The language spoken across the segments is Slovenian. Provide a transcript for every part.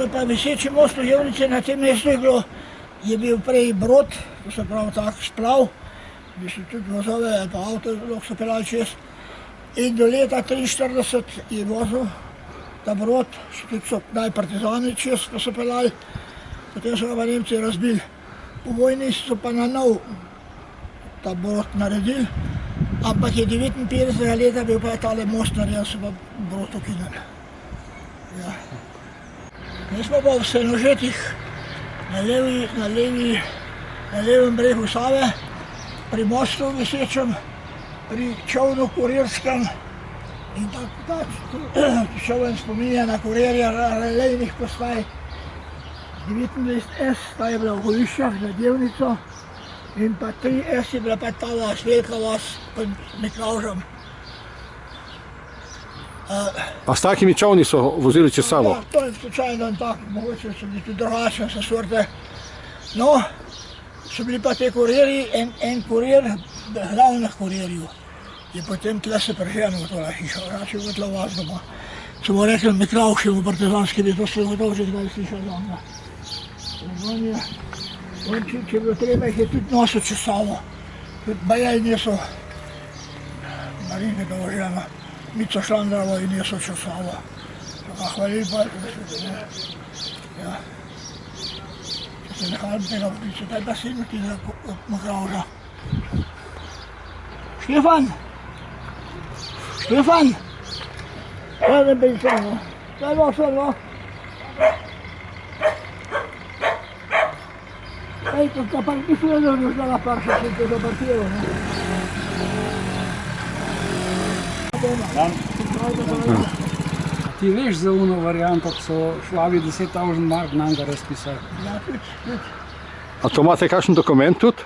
Pa viseči most v Jevnici, na tem mestu je bil prej brod, to se pravi tak splav, bi se tudi vozove ali pa avto lahko so peljali čez. In do leta 1943 je vozil ta brod, tudi so dali partizani čez, ko so peljali, potem so ga pa Nemci razbili. Po vojni so pa na nov ta brod naredili, ampak je 59. leta bil pa tale most narejen, so pa brod ukinili. Ja. Mi smo pa v Senožetih na levem bregu Save, pri mostu visečem, pri čovnu kurirskem in tako čovn spominja na kurirja relejnih postaj. 29S, ta je bila v Goriščah za Devnico in pa 3S je bila pa ta vas, velika vas pod Miklavžem. A s takimi čovni so vozili čez Savo? Ja, to je slučajno in tako, mogoče so bili tudi drugačne so sorte. No, so bili pa te kurirji, en kurir, glavnih kurirjev, je potem tle se preženil v tole hišo, rače v tla vas doma. So mu rekli Miklavši v partizanski, bi to se gotovo že kdaj slišal doma. Če je bilo treba, jih je tudi nosil čez Savo. Tudi bajaj niso, Marinke dovožena, Mico Šlandravo in niso čez Savo. Hvalili pa, ja. Če se ne hvalim tega poklica, taj pa sin ti za Miklavža. Štefan! Štefan! Kaj ne bi šel, no? Kaj bo šel, no? Ej, to sta pa ti sredo došla parša, sem te zapartiral, ne? Ti veš za uno varianto, ko so Švabi 10.000 mark nanj razpisali? Ja, tudi. A to imate kakšen dokument tudi?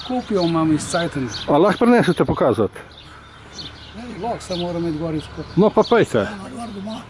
Kopijo imam iz Cajtena. A lahko prinesete pokazati? Lahko se moram imeti gor izkop. No pa pejte. Gor doma.